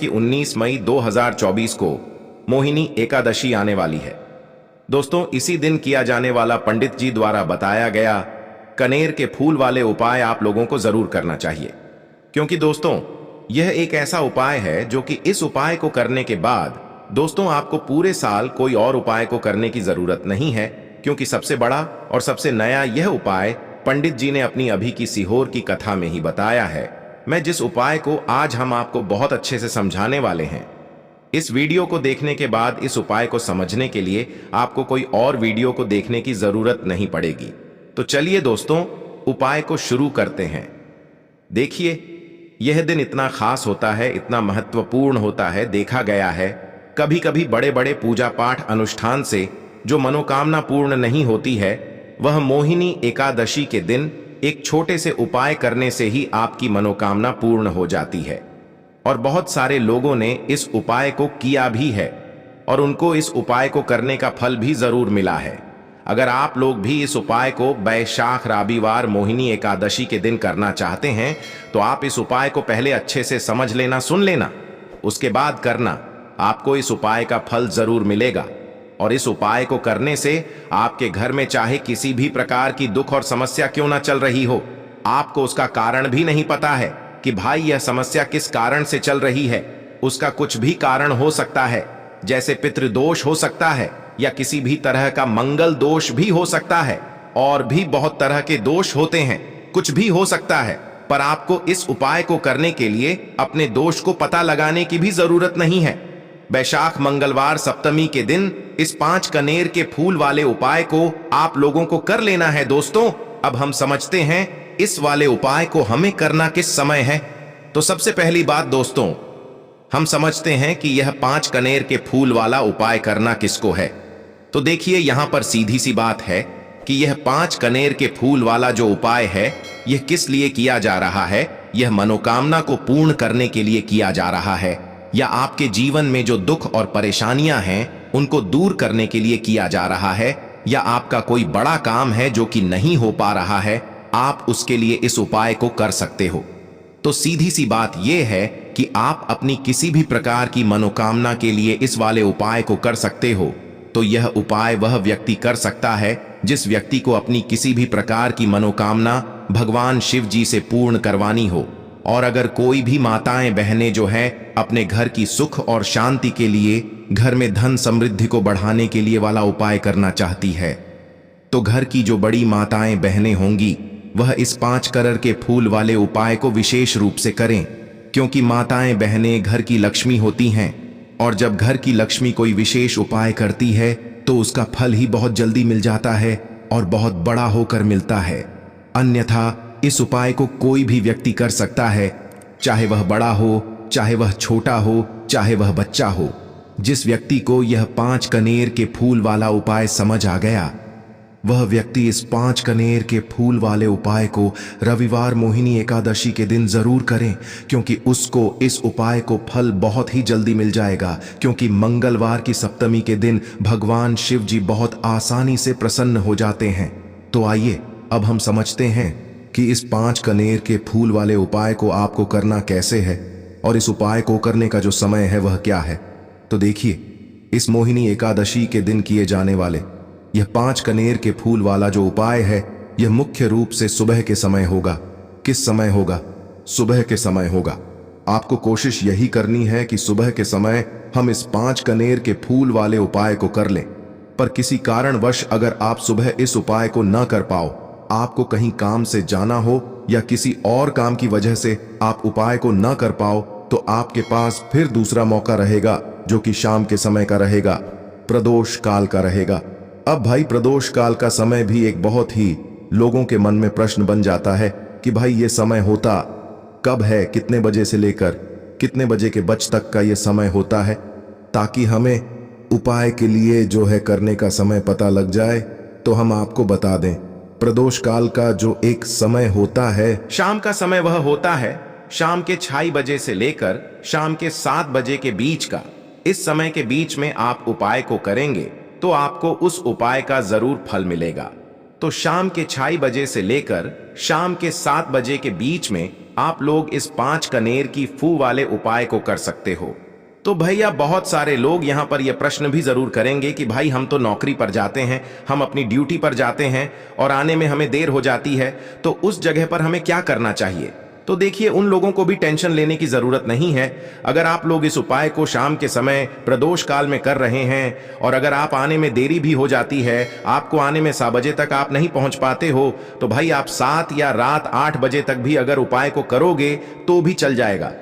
कि 19 मई 2024 को मोहिनी एकादशी आने वाली है। दोस्तों, इसी दिन किया जाने वाला पंडित जी द्वारा बताया गया कनेर के फूल वाले उपाय आप लोगों को जरूर करना चाहिए, क्योंकि दोस्तों यह एक ऐसा उपाय है जो कि इस उपाय को करने के बाद दोस्तों आपको पूरे साल कोई और उपाय को करने की जरूरत नहीं है, क्योंकि सबसे बड़ा और सबसे नया यह उपाय पंडित जी ने अपनी अभी की सीहोर की कथा में ही बताया है। मैं जिस उपाय को आज हम आपको बहुत अच्छे से समझाने वाले हैं, इस वीडियो को देखने के बाद इस उपाय को समझने के लिए आपको कोई और वीडियो को देखने की जरूरत नहीं पड़ेगी। तो चलिए दोस्तों, उपाय को शुरू करते हैं। देखिए, यह दिन इतना खास होता है, इतना महत्वपूर्ण होता है। देखा गया है कभी कभी बड़े बड़े पूजा पाठ अनुष्ठान से जो मनोकामना पूर्ण नहीं होती है, वह मोहिनी एकादशी के दिन एक छोटे से उपाय करने से ही आपकी मनोकामना पूर्ण हो जाती है। और बहुत सारे लोगों ने इस उपाय को किया भी है और उनको इस उपाय को करने का फल भी जरूर मिला है। अगर आप लोग भी इस उपाय को बैशाख रविवार मोहिनी एकादशी के दिन करना चाहते हैं, तो आप इस उपाय को पहले अच्छे से समझ लेना, सुन लेना, उसके बाद करना। आपको इस उपाय का फल जरूर मिलेगा। और इस उपाय को करने से आपके घर में चाहे किसी भी प्रकार की दुख और समस्या क्यों ना चल रही हो, आपको उसका कारण भी नहीं पता है कि भाई यह समस्या किस कारण से चल रही है। उसका कुछ भी कारण हो सकता है, जैसे पितृदोष हो सकता है या किसी भी तरह का मंगल दोष भी हो सकता है, और भी बहुत तरह के दोष होते हैं, कुछ भी हो सकता है। पर आपको इस उपाय को करने के लिए अपने दोष को पता लगाने की भी जरूरत नहीं है। बैशाख मंगलवार सप्तमी के दिन इस 5 कनेर के फूल वाले उपाय को आप लोगों को कर लेना है। दोस्तों, अब हम समझते हैं इस वाले उपाय को हमें करना किस समय है। तो सबसे पहली बात दोस्तों, हम समझते हैं कि यह 5 कनेर के फूल वाला उपाय करना किसको है। तो देखिए, यहां पर सीधी सी बात है कि यह 5 कनेर के फूल वाला जो उपाय है, यह किस लिए किया जा रहा है। यह मनोकामना को पूर्ण करने के लिए किया जा रहा है, या आपके जीवन में जो दुख और परेशानियां हैं उनको दूर करने के लिए किया जा रहा है, या आपका कोई बड़ा काम है जो कि नहीं हो पा रहा है, आप उसके लिए इस उपाय को कर सकते हो। तो सीधी सी बात यह है कि आप अपनी किसी भी प्रकार की मनोकामना के लिए इस वाले उपाय को कर सकते हो। तो यह उपाय वह व्यक्ति कर सकता है जिस व्यक्ति को अपनी किसी भी प्रकार की मनोकामना भगवान शिव जी से पूर्ण करवानी हो। और अगर कोई भी माताएं बहनें जो है अपने घर की सुख और शांति के लिए, घर में धन समृद्धि को बढ़ाने के लिए वाला उपाय करना चाहती है, तो घर की जो बड़ी माताएं बहनें होंगी वह इस 5 कनेर के फूल वाले उपाय को विशेष रूप से करें, क्योंकि माताएं बहनें घर की लक्ष्मी होती हैं, और जब घर की लक्ष्मी कोई विशेष उपाय करती है तो उसका फल ही बहुत जल्दी मिल जाता है और बहुत बड़ा होकर मिलता है। अन्यथा इस उपाय को कोई भी व्यक्ति कर सकता है, चाहे वह बड़ा हो, चाहे वह छोटा हो, चाहे वह बच्चा हो। जिस व्यक्ति को यह 5 कनेर के फूल वाला उपाय समझ आ गया, वह व्यक्ति इस 5 कनेर के फूल वाले उपाय को रविवार मोहिनी एकादशी के दिन जरूर करें, क्योंकि उसको इस उपाय को फल बहुत ही जल्दी मिल जाएगा। क्योंकि मंगलवार की सप्तमी के दिन भगवान शिव जी बहुत आसानी से प्रसन्न हो जाते हैं। तो आइए अब हम समझते हैं कि इस 5 कनेर के फूल वाले उपाय को आपको करना कैसे है, और इस उपाय को करने का जो समय है वह क्या है। तो देखिए, इस मोहिनी एकादशी के दिन किए जाने वाले यह 5 कनेर के फूल वाला जो उपाय है, यह मुख्य रूप से सुबह के समय होगा। किस समय होगा? सुबह के समय होगा। आपको कोशिश यही करनी है कि सुबह के समय हम इस 5 कनेर के फूल वाले उपाय को कर लें। पर किसी कारणवश अगर आप सुबह इस उपाय को न कर पाओ, आपको कहीं काम से जाना हो या किसी और काम की वजह से आप उपाय को न कर पाओ, तो आपके पास फिर दूसरा मौका रहेगा, जो कि शाम के समय का रहेगा, प्रदोष काल का रहेगा। अब भाई, प्रदोष काल का समय भी एक बहुत ही लोगों के मन में प्रश्न बन जाता है कि भाई ये समय होता कब है, कितने बजे से लेकर कितने बजे के बज तक का ये समय होता है, ताकि हमें उपाय के लिए जो है करने का समय पता लग जाए। तो हम आपको बता दें, प्रदोष काल का जो एक समय होता है, शाम का समय, वह होता है शाम के 6 बजे से लेकर शाम के 7 बजे के बीच का। इस समय के बीच में आप उपाय को करेंगे तो आपको उस उपाय का जरूर फल मिलेगा। तो शाम के 6 बजे से लेकर शाम के 7 बजे के बीच में आप लोग इस 5 कनेर की फू वाले उपाय को कर सकते हो। तो भैया बहुत सारे लोग यहाँ पर यह प्रश्न भी जरूर करेंगे कि भाई हम तो नौकरी पर जाते हैं, हम अपनी ड्यूटी पर जाते हैं और आने में हमें देर हो जाती है, तो उस जगह पर हमें क्या करना चाहिए। तो देखिए, उन लोगों को भी टेंशन लेने की जरूरत नहीं है। अगर आप लोग इस उपाय को शाम के समय प्रदोष काल में कर रहे हैं और अगर आप आने में देरी भी हो जाती है, आपको आने में 7 बजे तक आप नहीं पहुंच पाते हो, तो भाई आप 7 या रात 8 बजे तक भी अगर उपाय को करोगे तो भी चल जाएगा।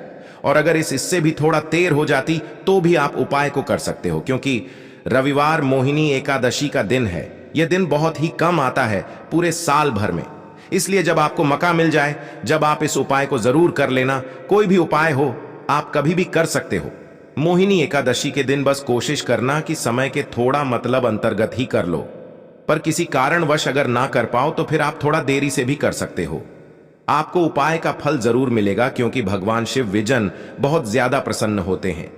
और अगर इससे भी थोड़ा देर हो जाती तो भी आप उपाय को कर सकते हो, क्योंकि रविवार मोहिनी एकादशी का दिन है। यह दिन बहुत ही कम आता है पूरे साल भर में, इसलिए जब आपको मौका मिल जाए, जब आप इस उपाय को जरूर कर लेना। कोई भी उपाय हो, आप कभी भी कर सकते हो। मोहिनी एकादशी के दिन बस कोशिश करना कि समय के थोड़ा मतलब अंतर्गत ही कर लो, पर किसी कारणवश अगर ना कर पाओ तो फिर आप थोड़ा देरी से भी कर सकते हो। आपको उपाय का फल जरूर मिलेगा, क्योंकि भगवान शिव विजन बहुत ज्यादा प्रसन्न होते हैं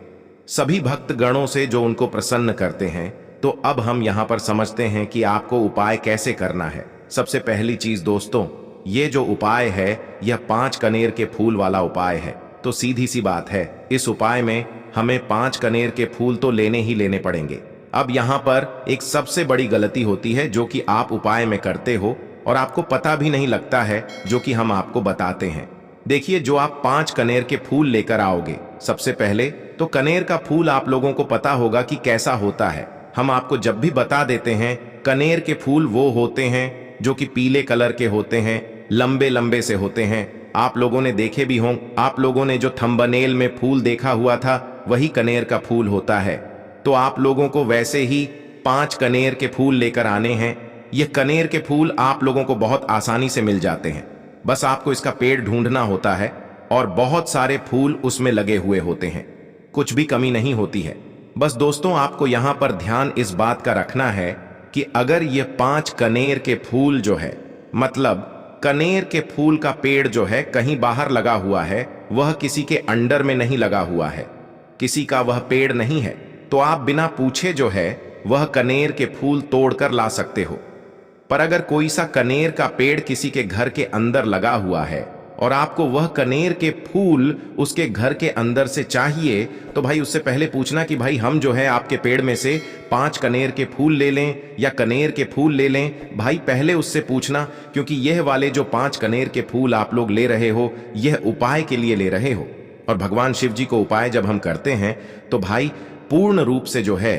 सभी भक्त गणों से जो उनको प्रसन्न करते हैं। तो अब हम यहां पर समझते हैं कि आपको उपाय कैसे करना है। सबसे पहली चीज दोस्तों, ये जो उपाय है यह 5 कनेर के फूल वाला उपाय है। तो सीधी सी बात है, इस उपाय में हमें 5 कनेर के फूल तो लेने ही लेने पड़ेंगे। अब यहां पर एक सबसे बड़ी गलती होती है जो कि आप उपाय में करते हो और आपको पता भी नहीं लगता है, जो कि हम आपको बताते हैं। देखिए, जो आप 5 कनेर के फूल लेकर आओगे, सबसे पहले तो कनेर का फूल आप लोगों को पता होगा कि कैसा होता है। हम आपको जब भी बता देते हैं, कनेर के फूल वो होते हैं जो कि पीले कलर के होते हैं, लंबे लंबे से होते हैं। आप लोगों ने देखे भी हों, आप लोगों ने जो थंबनेल में फूल देखा हुआ था वही कनेर का फूल होता है। तो आप लोगों को वैसे ही 5 कनेर के फूल लेकर आने हैं। ये कनेर के फूल आप लोगों को बहुत आसानी से मिल जाते हैं, बस आपको इसका पेड़ ढूंढना होता है और बहुत सारे फूल उसमें लगे हुए होते हैं, कुछ भी कमी नहीं होती है। बस दोस्तों, आपको यहां पर ध्यान इस बात का रखना है कि अगर ये 5 कनेर के फूल जो है, मतलब कनेर के फूल का पेड़ जो है कहीं बाहर लगा हुआ है, वह किसी के अंडर में नहीं लगा हुआ है, किसी का वह पेड़ नहीं है, तो आप बिना पूछे जो है वह कनेर के फूल तोड़कर ला सकते हो। पर अगर कोई सा कनेर का पेड़ किसी के घर के अंदर लगा हुआ है और आपको वह कनेर के फूल उसके घर के अंदर से चाहिए, तो भाई उससे पहले पूछना कि भाई हम जो है आपके पेड़ में से 5 कनेर के फूल ले लें या कनेर के फूल ले लें। भाई पहले उससे पूछना, क्योंकि यह वाले जो 5 कनेर के फूल आप लोग ले रहे हो, यह उपाय के लिए ले रहे हो। और भगवान शिव जी को उपाय जब हम करते हैं तो भाई पूर्ण रूप से जो है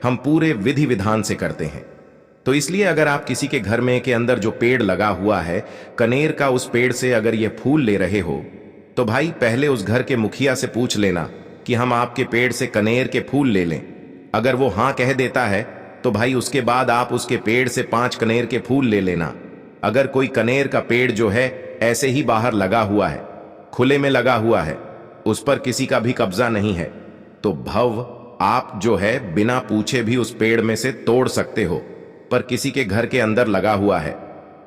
हम पूरे विधि विधान से करते हैं। तो इसलिए अगर आप किसी के घर में के अंदर जो पेड़ लगा हुआ है कनेर का, उस पेड़ से अगर ये फूल ले रहे हो, तो भाई पहले उस घर के मुखिया से पूछ लेना कि हम आपके पेड़ से कनेर के फूल ले लें। अगर वो हाँ कह देता है तो भाई उसके बाद आप उसके पेड़ से 5 कनेर के फूल ले लेना। अगर कोई कनेर का पेड़ जो है ऐसे ही बाहर लगा हुआ है, खुले में लगा हुआ है, उस पर किसी का भी कब्जा नहीं है, तो भव आप जो है बिना पूछे भी उस पेड़ में से तोड़ सकते हो। पर किसी के घर के अंदर लगा हुआ है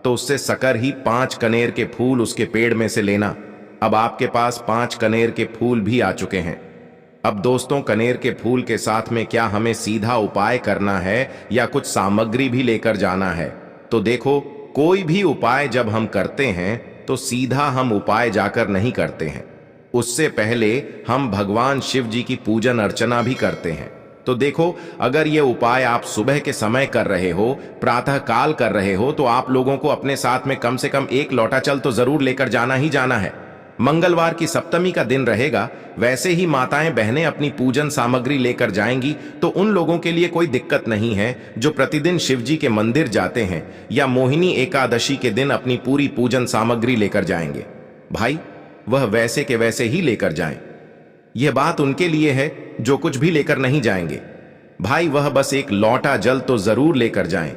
तो उससे सकर ही 5 कनेर के फूल उसके पेड़ में से लेना। अब आपके पास 5 कनेर के फूल भी आ चुके हैं। अब दोस्तों, कनेर के फूल के साथ में क्या हमें सीधा उपाय करना है या कुछ सामग्री भी लेकर जाना है? तो देखो, कोई भी उपाय जब हम करते हैं तो सीधा हम उपाय जाकर नहीं करते हैं, उससे पहले हम भगवान शिव जी की पूजन अर्चना भी करते हैं। तो देखो, अगर ये उपाय आप सुबह के समय कर रहे हो, प्रातः काल कर रहे हो, तो आप लोगों को अपने साथ में कम से कम 1 लोटा जल तो जरूर लेकर जाना ही जाना है। मंगलवार की सप्तमी का दिन रहेगा, वैसे ही माताएं बहनें अपनी पूजन सामग्री लेकर जाएंगी, तो उन लोगों के लिए कोई दिक्कत नहीं है जो प्रतिदिन शिव जी के मंदिर जाते हैं या मोहिनी एकादशी के दिन अपनी पूरी पूजन सामग्री लेकर जाएंगे। भाई वह वैसे के वैसे ही लेकर जाएं। यह बात उनके लिए है जो कुछ भी लेकर नहीं जाएंगे। भाई वह बस 1 लोटा जल तो जरूर लेकर जाएं।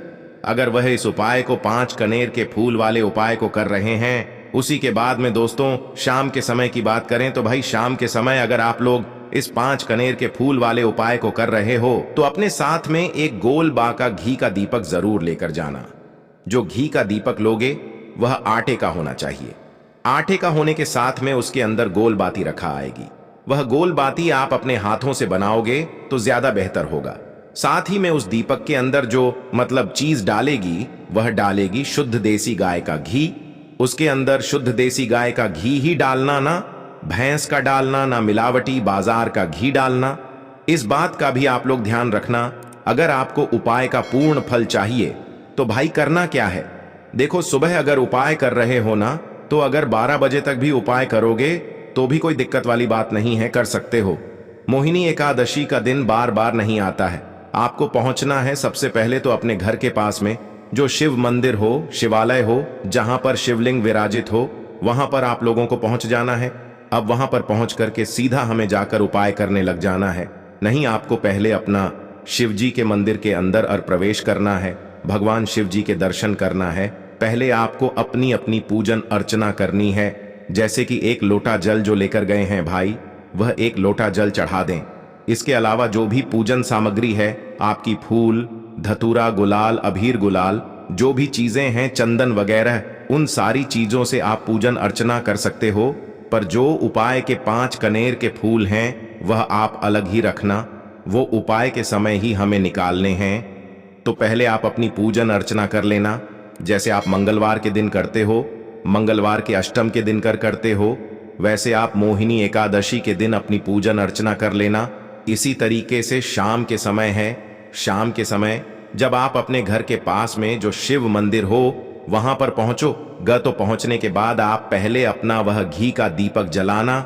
अगर वह इस उपाय को 5 कनेर के फूल वाले उपाय को कर रहे हैं, उसी के बाद में दोस्तों शाम के समय की बात करें तो भाई शाम के समय अगर आप लोग इस 5 कनेर के फूल वाले उपाय को कर रहे हो तो अपने साथ में एक गोल बाका घी का दीपक जरूर लेकर जाना। जो घी का दीपक लोगे वह आटे का होना चाहिए। आटे का होने के साथ में उसके अंदर गोल बाती रखा आएगी। वह गोल बाती आप अपने हाथों से बनाओगे तो ज्यादा बेहतर होगा। साथ ही में उस दीपक के अंदर जो मतलब चीज डालेगी, वह डालेगी शुद्ध देसी गाय का घी उसके अंदर शुद्ध देसी गाय का घी ही डालना, ना भैंस का डालना, ना मिलावटी बाजार का घी डालना। इस बात का भी आप लोग ध्यान रखना। अगर आपको उपाय का पूर्ण फल चाहिए तो भाई करना क्या है, देखो सुबह अगर उपाय कर रहे हो ना, तो अगर 12 बजे तक भी उपाय करोगे तो भी कोई दिक्कत वाली बात नहीं है, कर सकते हो। मोहिनी एकादशी का दिन बार बार नहीं आता है। आपको पहुंचना है सबसे पहले तो अपने घर के पास में जो शिव मंदिर हो, शिवालय हो, जहां पर शिवलिंग विराजित हो, वहां पर आप लोगों को पहुंच जाना है। अब वहां पर पहुंच करके सीधा हमें जाकर उपाय करने लग जाना है। नहीं, आपको पहले अपना शिव जी के मंदिर के अंदर प्रवेश करना है, भगवान शिव जी के दर्शन करना है। पहले आपको अपनी अपनी पूजन अर्चना करनी है। जैसे कि एक लोटा जल जो लेकर गए हैं भाई, वह एक लोटा जल चढ़ा दें। इसके अलावा जो भी पूजन सामग्री है आपकी, फूल, धतूरा, गुलाल, अबीर गुलाल, जो भी चीजें हैं, चंदन वगैरह, उन सारी चीजों से आप पूजन अर्चना कर सकते हो। पर जो उपाय के 5 कनेर के फूल हैं वह आप अलग ही रखना, वो उपाय के समय ही हमें निकालने हैं। तो पहले आप अपनी पूजन अर्चना कर लेना, जैसे आप मंगलवार के दिन करते हो, मंगलवार के अष्टम के दिन करते हो, वैसे आप मोहिनी एकादशी के दिन अपनी पूजन अर्चना कर लेना। इसी तरीके से शाम के समय है, शाम के समय जब आप अपने घर के पास में जो शिव मंदिर हो वहां पर पहुंचो तो पहुंचने के बाद आप पहले अपना वह घी का दीपक जलाना।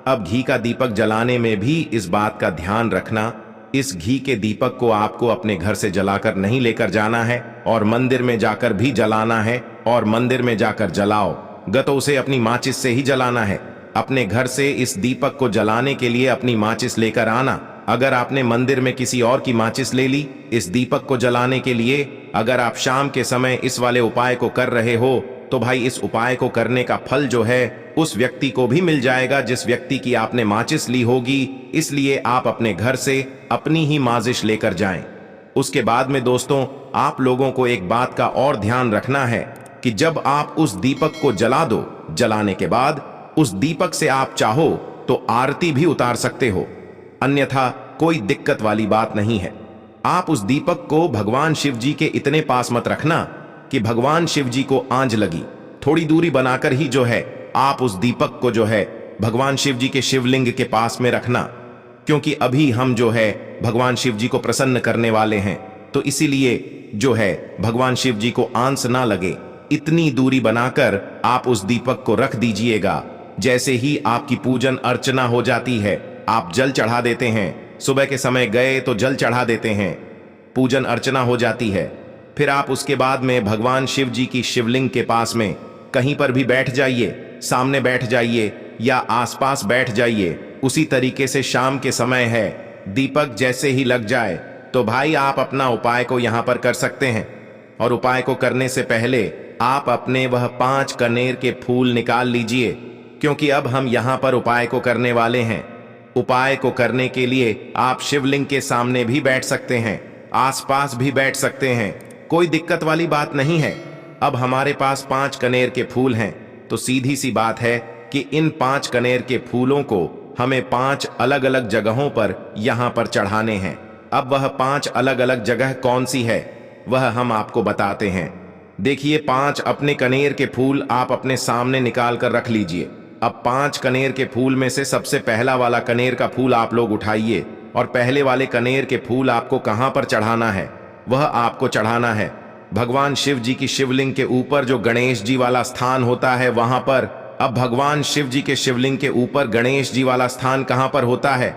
अब घी का दीपक जलाने में भी इस बात का ध्यान रखना, इस घी के दीपक को आपको अपने घर से जलाकर नहीं लेकर जाना है और मंदिर में जाकर भी जलाना है। और मंदिर में जाकर जलाओ तो उसे अपनी माचिस से ही जलाना है। अपने घर से इस दीपक को जलाने के लिए अपनी माचिस लेकर आना। अगर आपने मंदिर में किसी और की माचिस ले ली इस दीपक को जलाने के लिए, अगर आप शाम के समय इस वाले उपाय को कर रहे हो तो भाई इस उपाय को करने का फल जो है उस व्यक्ति को भी मिल जाएगा जिस व्यक्ति की आपने माचिस ली होगी। इसलिए आप अपने घर से अपनी ही माचिस लेकर जाएं। उसके बाद में दोस्तों आप लोगों को एक बात का और ध्यान रखना है कि जब आप उस दीपक को जला दो, जलाने के बाद उस दीपक से आप चाहो तो आरती भी उतार सकते हो, अन्यथा कोई दिक्कत वाली बात नहीं है। आप उस दीपक को भगवान शिव जी के इतने पास मत रखना कि भगवान शिव जी को आंच लगी, थोड़ी दूरी बनाकर ही जो है आप उस दीपक को जो है भगवान शिव जी के शिवलिंग के पास में रखना, क्योंकि अभी हम जो है भगवान शिव जी को प्रसन्न करने वाले हैं। तो इसीलिए जो है भगवान शिव जी को आंच ना लगे, इतनी दूरी बनाकर आप उस दीपक को रख दीजिएगा। जैसे ही आपकी पूजन अर्चना हो जाती है आप जल चढ़ा देते हैं, सुबह के समय गए तो जल चढ़ा देते हैं, पूजन अर्चना हो जाती है। फिर आप उसके बाद में भगवान शिव जी की शिवलिंग के पास में कहीं पर भी बैठ जाइए, सामने बैठ जाइए या आसपास बैठ जाइए। उसी तरीके से शाम के समय है, दीपक जैसे ही लग जाए तो भाई आप अपना उपाय को यहां पर कर सकते हैं। और उपाय को करने से पहले आप अपने वह 5 कनेर के फूल निकाल लीजिए, क्योंकि अब हम यहां पर उपाय को करने वाले हैं। उपाय को करने के लिए आप शिवलिंग के सामने भी बैठ सकते हैं, आसपास भी बैठ सकते हैं, कोई दिक्कत वाली बात नहीं है। अब हमारे पास 5 कनेर के फूल हैं, तो सीधी सी बात है कि इन 5 कनेर के फूलों को हमें 5 अलग अलग जगहों पर यहां पर चढ़ाने हैं। अब वह 5 अलग अलग जगह कौन सी है वह हम आपको बताते हैं। देखिए 5 अपने कनेर के फूल आप अपने सामने निकाल कर रख लीजिए। अब 5 कनेर के फूल में से सबसे पहला वाला कनेर का फूल आप लोग उठाइए और पहले वाले कनेर के फूल आपको कहां पर चढ़ाना है, वह आपको चढ़ाना है भगवान शिव जी की शिवलिंग के ऊपर, जो गणेश जी वाला स्थान होता है वहां पर। अब भगवान शिव जी के शिवलिंग के ऊपर गणेश जी वाला स्थान कहां पर होता है?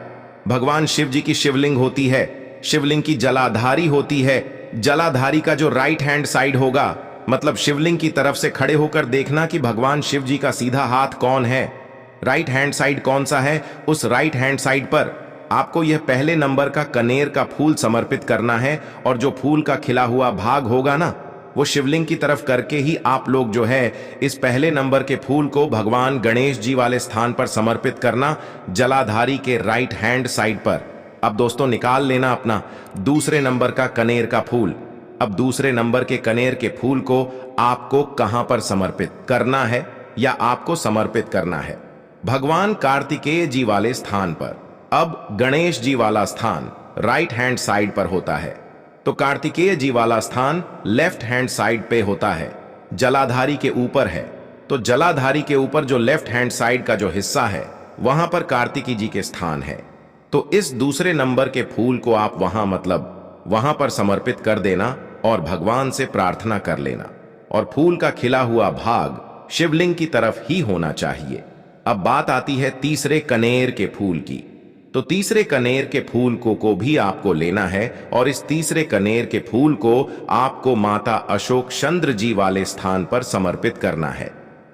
भगवान शिव जी की शिवलिंग होती है, शिवलिंग की जलाधारी होती है। जलाधारी का जो राइट हैंड साइड होगा, मतलब शिवलिंग की तरफ से खड़े होकर देखना कि भगवान शिव जी का सीधा हाथ कौन है, राइट हैंड साइड कौन सा है। उस राइट हैंड साइड पर आपको यह पहले नंबर का कनेर का फूल समर्पित करना है, और जो फूल का खिला हुआ भाग होगा ना, वो शिवलिंग की तरफ करके ही आप लोग जो है इस पहले नंबर के फूल को भगवान गणेश जी वाले स्थान पर समर्पित करना, जलाधारी के राइट हैंड साइड पर। अब दोस्तों निकाल लेना अपना दूसरे नंबर का कनेर का फूल। अब दूसरे नंबर के कनेर के फूल को आपको कहां पर समर्पित करना है, या आपको समर्पित करना है भगवान कार्तिकेय जी वाले स्थान पर। अब गणेश जी वाला स्थान राइट हैंड साइड पर होता है, तो कार्तिकेय जी वाला स्थान लेफ्ट हैंड साइड पे होता है, जलाधारी के ऊपर है। तो जलाधारी के ऊपर जो लेफ्ट हैंड साइड का जो हिस्सा है वहां पर कार्तिकी जी के स्थान है। तो इस दूसरे नंबर के फूल को आप वहां पर समर्पित कर देना और भगवान से प्रार्थना कर लेना। और फूल का खिला हुआ भाग शिवलिंग की तरफ ही होना चाहिए। अब बात आती है तीसरे कनेर के फूल की। तो तीसरे कनेर के फूल को भी आपको लेना है और इस तीसरे कनेर के फूल को आपको माता अशोक चंद्र जी वाले स्थान पर समर्पित करना है।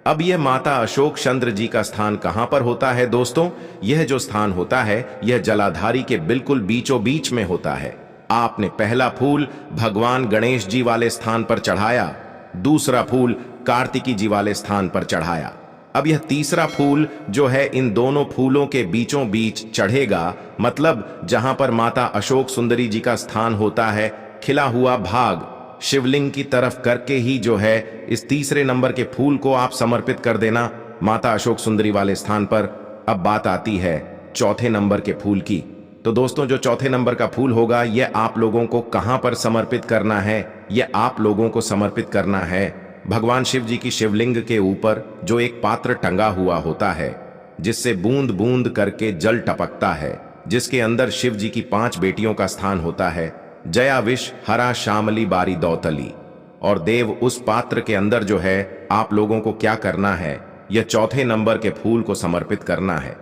अब यह माता अशोक चंद्र जी का स्थान कहां पर होता है दोस्तों? यह जो स्थान होता है यह जलाधारी के बिल्कुल बीचों बीच में होता है। आपने पहला फूल भगवान गणेश जी वाले स्थान पर चढ़ाया, दूसरा फूल कार्तिकी जी वाले स्थान पर चढ़ाया। अब यह तीसरा फूल जो है इन दोनों फूलों के बीचों बीच चढ़ेगा, मतलब जहां पर माता अशोक सुंदरी जी का स्थान होता है, खिला हुआ भाग शिवलिंग की तरफ करके ही जो है इस तीसरे नंबर के फूल को आप समर्पित कर देना माता अशोक सुंदरी वाले स्थान पर। अब बात आती है चौथे नंबर के फूल की। तो दोस्तों जो चौथे नंबर का फूल होगा यह आप लोगों को कहां पर समर्पित करना है? यह आप लोगों को समर्पित करना है भगवान शिव जी की शिवलिंग के ऊपर जो एक पात्र टंगा हुआ होता है जिससे बूंद बूंद करके जल टपकता है, जिसके अंदर शिव जी की 5 बेटियों का स्थान होता है, जया विष हरा श्यामली बारी दौतली। और देव उस पात्र के अंदर जो है आप लोगों को क्या करना है, यह चौथे नंबर के फूल को समर्पित करना है।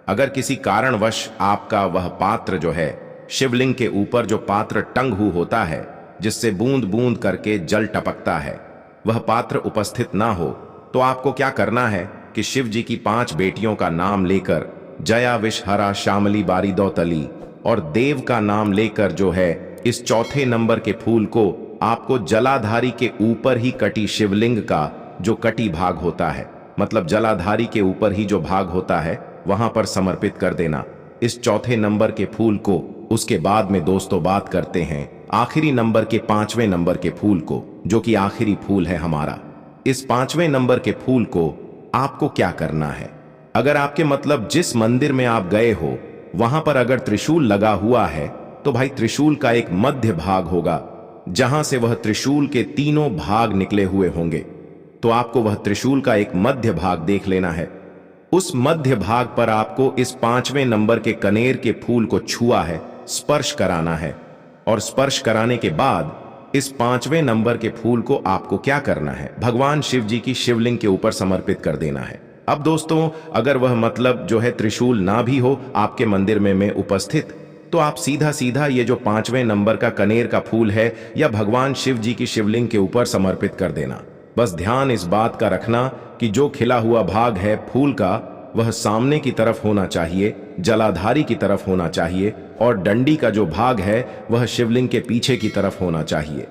अगर किसी कारणवश आपका वह पात्र जो है शिवलिंग के ऊपर जो पात्र टंग होता है जिससे बूंद बूंद करके जल टपकता है, वह पात्र उपस्थित ना हो, तो आपको क्या करना है कि शिव जी की 5 बेटियों का नाम लेकर जया विष हरा श्यामली बारी दौतली और देव का नाम लेकर जो है इस चौथे नंबर के फूल को आपको जलाधारी के ऊपर ही कटी शिवलिंग का जो कटी भाग होता है, मतलब जलाधारी के ऊपर ही जो भाग होता है वहां पर समर्पित कर देना इस चौथे नंबर के फूल को। उसके बाद में दोस्तों बात करते हैं आखिरी नंबर के 5वें नंबर के फूल को, जो कि आखिरी फूल है हमारा। इस 5वें नंबर के फूल को आपको क्या करना है? अगर आपके मतलब जिस मंदिर में आप गए हो वहां पर अगर त्रिशूल लगा हुआ है तो भाई त्रिशूल का एक मध्य भाग होगा जहां से वह त्रिशूल के तीनों भाग निकले हुए होंगे। तो आपको वह त्रिशूल का एक मध्य भाग देख लेना है। उस मध्य भाग पर आपको इस 5वें नंबर के कनेर के फूल को छुआ है, स्पर्श कराना है। और स्पर्श कराने के बाद इस 5वें नंबर के फूल को आपको क्या करना है? भगवान शिव जी की शिवलिंग के ऊपर समर्पित कर देना है। अब दोस्तों अगर वह मतलब जो है त्रिशूल ना भी हो आपके मंदिर में उपस्थित, तो आप सीधा सीधा ये जो 5वें नंबर का कनेर का फूल है या भगवान शिव जी की शिवलिंग के ऊपर समर्पित कर देना। बस ध्यान इस बात का रखना कि जो खिला हुआ भाग है फूल का वह सामने की तरफ होना चाहिए, जलाधारी की तरफ होना चाहिए, और डंडी का जो भाग है वह शिवलिंग के पीछे की तरफ होना चाहिए।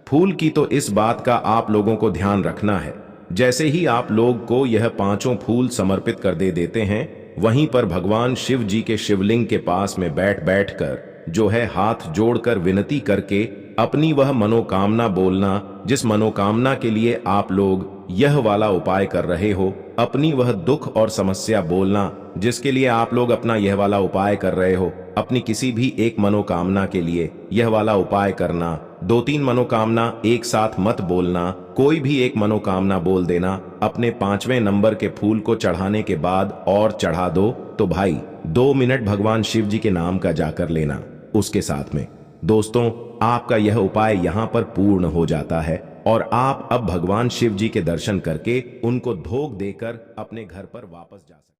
फूल की तो इस बात का आप लोगों को ध्यान रखना है। जैसे ही आप लोग को यह 5 फूल समर्पित कर देते हैं, वहीं पर भगवान शिव जी के शिवलिंग के पास में बैठ कर जो है हाथ जोड़कर विनती करके अपनी वह मनोकामना बोलना जिस मनोकामना के लिए आप लोग यह वाला उपाय कर रहे हो। अपनी वह दुख और समस्या बोलना जिसके लिए आप लोग अपना यह वाला उपाय कर रहे हो। अपनी किसी भी एक मनोकामना के लिए यह वाला उपाय करना। 2-3 मनोकामना एक साथ मत बोलना, कोई भी एक मनोकामना बोल देना। अपने 5वें नंबर के फूल को चढ़ाने के बाद और चढ़ा दो तो भाई 2 मिनट भगवान शिव जी के नाम का जाकर लेना उसके साथ में। दोस्तों आपका यह उपाय यहाँ पर पूर्ण हो जाता है और आप अब भगवान शिव जी के दर्शन करके उनको भोग देकर अपने घर पर वापस जा सकते हैं।